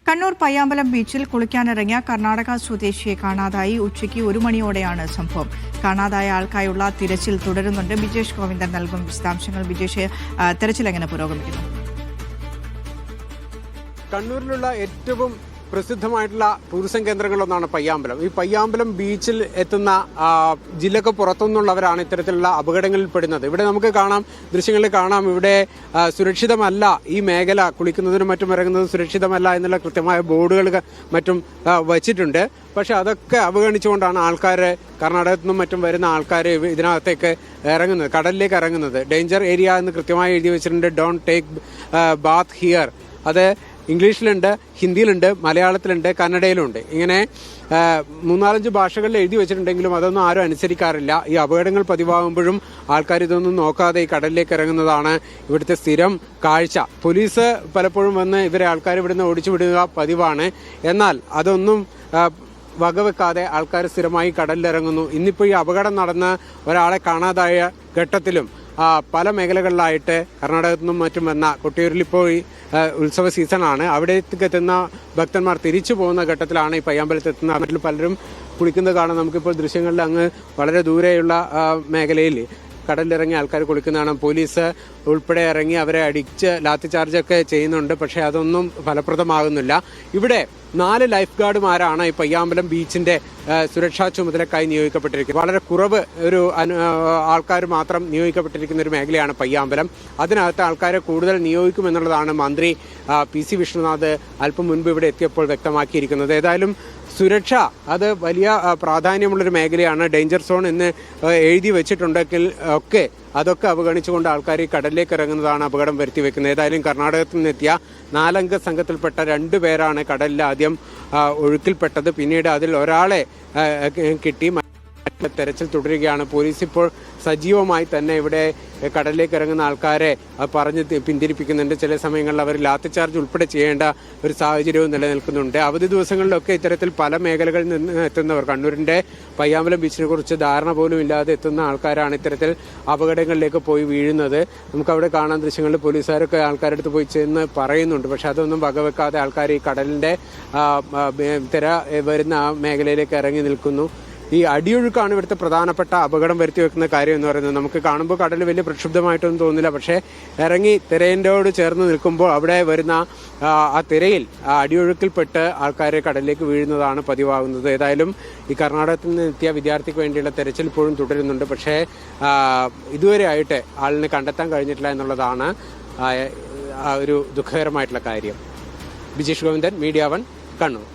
കണ്ണൂർ പയ്യാമ്പലം ബീച്ചിൽ കുളിക്കാനിറങ്ങിയ കർണാടക സ്വദേശിയെ കാണാതായി. ഉച്ചയ്ക്ക് 1 മണിയോടെയാണ് സംഭവം. കാണാതായ ആൾക്കായുള്ള തിരച്ചിൽ തുടരുന്നുണ്ട്. ബിജേഷ് ഗോവിന്ദൻ നൽകും വിശദാംശങ്ങൾ. ബിജേഷ്, തെരച്ചിൽ എങ്ങനെ പുരോഗമിക്കുന്നു? കണ്ണൂരിലുള്ള ഏറ്റവും പ്രസിദ്ധമായിട്ടുള്ള ടൂറിസം കേന്ദ്രങ്ങളിലൊന്നാണ് പയ്യാമ്പലം. ഈ പയ്യാമ്പലം ബീച്ചിൽ എത്തുന്ന ജില്ലക്ക് പുറത്തുനിന്നുള്ളവരാണ് ഇത്തരത്തിലുള്ള അപകടങ്ങളിൽ പെടുന്നത്. ഇവിടെ നമുക്ക് കാണാം, ദൃശ്യങ്ങളിൽ കാണാം, ഇവിടെ സുരക്ഷിതമല്ല ഈ മേഖല, കുളിക്കുന്നതിനും മറ്റും ഇറങ്ങുന്നത് സുരക്ഷിതമല്ല എന്നുള്ള കൃത്യമായ ബോർഡുകൾ മറ്റും വച്ചിട്ടുണ്ട്. പക്ഷെ അതൊക്കെ അവഗണിച്ചുകൊണ്ടാണ് ആൾക്കാർ, കർണാടകത്തിൽ നിന്നും മറ്റും വരുന്ന ആൾക്കാർ ഇതിനകത്തേക്ക് ഇറങ്ങുന്നത്, കടലിലേക്ക് ഇറങ്ങുന്നത്. ഡേഞ്ചർ ഏരിയ എന്ന് കൃത്യമായി എഴുതി വെച്ചിട്ടുണ്ട്. Don't take Baat here. അത് ഇംഗ്ലീഷിലുണ്ട്, ഹിന്ദിയിലുണ്ട്, മലയാളത്തിലുണ്ട്, കന്നഡയിലുണ്ട്. ഇങ്ങനെ 3-4 ഭാഷകളിൽ എഴുതി വെച്ചിട്ടുണ്ടെങ്കിലും അതൊന്നും ആരും അനുസരിക്കാറില്ല. ഈ അപകടങ്ങൾ പതിവാകുമ്പോഴും ആൾക്കാർ ഇതൊന്നും നോക്കാതെ ഈ കടലിലേക്ക് ഇറങ്ങുന്നതാണ് ഇവിടുത്തെ സ്ഥിരം കാഴ്ച. പോലീസ് പലപ്പോഴും വന്ന് ഇവരെ ആൾക്കാർ ഇവിടുന്ന് ഓടിച്ചു വിടുക പതിവാണ്. എന്നാൽ അതൊന്നും വകവെക്കാതെ ആൾക്കാർ സ്ഥിരമായി കടലിലിറങ്ങുന്നു. ഇന്നിപ്പോൾ ഈ അപകടം നടന്ന് ഒരാളെ കാണാതായ ഘട്ടത്തിലും പല മേഖലകളിലായിട്ട് കർണാടകത്തിൽ നിന്നും മറ്റും വന്ന, കൊട്ടിയൂരിൽ ഇപ്പോൾ ഉത്സവ സീസണാണ്, അവിടേക്ക് എത്തുന്ന ഭക്തന്മാർ തിരിച്ചു പോകുന്ന ഘട്ടത്തിലാണ് ഈ പയ്യാമ്പലത്ത് എത്തുന്ന. നാട്ടിൽ പലരും കുളിക്കുന്നത് കാണാം. നമുക്കിപ്പോൾ ദൃശ്യങ്ങളിൽ അങ്ങ് വളരെ ദൂരെയുള്ള മേഖലയിൽ കടലിലിറങ്ങി ആൾക്കാർ കുളിക്കുന്നതാണ്. പോലീസ് ഉൾപ്പെടെ ഇറങ്ങി അവരെ അടിച്ച് ലാത്തി ചാർജൊക്കെ ചെയ്യുന്നുണ്ട്. പക്ഷേ അതൊന്നും ഫലപ്രദമാകുന്നില്ല. ഇവിടെ 4 ലൈഫ് ഗാർഡുമാരാണ് ഈ പയ്യാമ്പലം ബീച്ചിന്റെ സുരക്ഷാ ചുമതലക്കായി നിയോഗിക്കപ്പെട്ടിരിക്കുന്നത്. വളരെ കുറവ് ഒരു ആൾക്കാർ മാത്രം നിയോഗിക്കപ്പെട്ടിരിക്കുന്ന ഒരു മേഖലയാണ് പയ്യാമ്പലം. അതിനകത്ത് ആൾക്കാരെ കൂടുതൽ നിയോഗിക്കുമെന്നുള്ളതാണ് മന്ത്രി PC വിഷ്ണുനാഥ് അല്പം മുൻപ് ഇവിടെ എത്തിയപ്പോൾ വ്യക്തമാക്കിയിരിക്കുന്നത്. ഏതായാലും സുരക്ഷ അത് വലിയ പ്രാധാന്യമുള്ളൊരു മേഖലയാണ്. ഡേഞ്ചർ സോൺ എന്ന് എഴുതി വെച്ചിട്ടുണ്ടെങ്കിൽ ഒക്കെ അതൊക്കെ അവഗണിച്ചുകൊണ്ട് ആൾക്കാർ ഈ കടലിലേക്ക് ഇറങ്ങുന്നതാണ് അപകടം വരുത്തി വെക്കുന്നത്. ഏതായാലും കർണാടകത്തിൽ നിന്നെത്തിയ 4-അംഗ സംഘത്തിൽപ്പെട്ട 2 പേരാണ് കടലിൽ ആദ്യം ഒഴുക്കിൽപ്പെട്ടത്. പിന്നീട് അതിൽ ഒരാളെ കിട്ടി. തെരച്ചിൽ തുടരുകയാണ്. പോലീസ് ഇപ്പോൾ സജീവമായി തന്നെ ഇവിടെ കടലിലേക്ക് ഇറങ്ങുന്ന ആൾക്കാരെ പറഞ്ഞ് പിന്തിരിപ്പിക്കുന്നുണ്ട്. ചില സമയങ്ങളിൽ അവർ ലാത്തി ചാർജ് ഉൾപ്പെടെ ചെയ്യേണ്ട ഒരു സാഹചര്യവും നിലനിൽക്കുന്നുണ്ട്. അവധി ദിവസങ്ങളിലൊക്കെ ഇത്തരത്തിൽ പല മേഖലകളിൽ നിന്ന് എത്തുന്നവർ, കണ്ണൂരിൻ്റെ പയ്യാമ്പലം ബീച്ചിനെ കുറിച്ച് ധാരണ പോലും ഇല്ലാതെ എത്തുന്ന ആൾക്കാരാണ് ഇത്തരത്തിൽ അപകടങ്ങളിലേക്ക് പോയി വീഴുന്നത്. നമുക്കവിടെ കാണാൻ ദൃശ്യങ്ങളിൽ പോലീസുകാരൊക്കെ ആൾക്കാരുടെ അടുത്ത് പോയി ചെന്ന് പറയുന്നുണ്ട്. പക്ഷെ അതൊന്നും വകവെക്കാതെ ആൾക്കാർ ഈ കടലിൻ്റെ തിര വരുന്ന ആ മേഖലയിലേക്ക് ഇറങ്ങി നിൽക്കുന്നു. ഈ അടിയൊഴുക്കാണ് ഇവിടുത്തെ പ്രധാനപ്പെട്ട അപകടം വരുത്തി വെക്കുന്ന കാര്യം എന്ന് പറയുന്നത്. നമുക്ക് കാണുമ്പോൾ കടൽ വലിയ പ്രക്ഷുബ്ധമായിട്ടൊന്നും തോന്നില്ല. പക്ഷേ ഇറങ്ങി തിരയോട് ചേർന്ന് നിൽക്കുമ്പോൾ അവിടെ വരുന്ന ആ തിരയിൽ അടിയൊഴുക്കിൽപ്പെട്ട് ആൾക്കാർ കടലിലേക്ക് വീഴുന്നതാണ് പതിവാകുന്നത്. ഏതായാലും ഈ കർണാടകത്തിൽ നിന്ന് എത്തിയ വിദ്യാർത്ഥിക്ക് വേണ്ടിയുള്ള തെരച്ചിൽ ഇപ്പോഴും തുടരുന്നുണ്ട്. പക്ഷേ ഇതുവരെ ആയിട്ട് ആളിനെ കണ്ടെത്താൻ കഴിഞ്ഞിട്ടില്ല എന്നുള്ളതാണ് ഒരു ദുഃഖകരമായിട്ടുള്ള കാര്യം. ബിജേഷ് ഗോവിന്ദൻ, മീഡിയ 1, കണ്ണൂർ.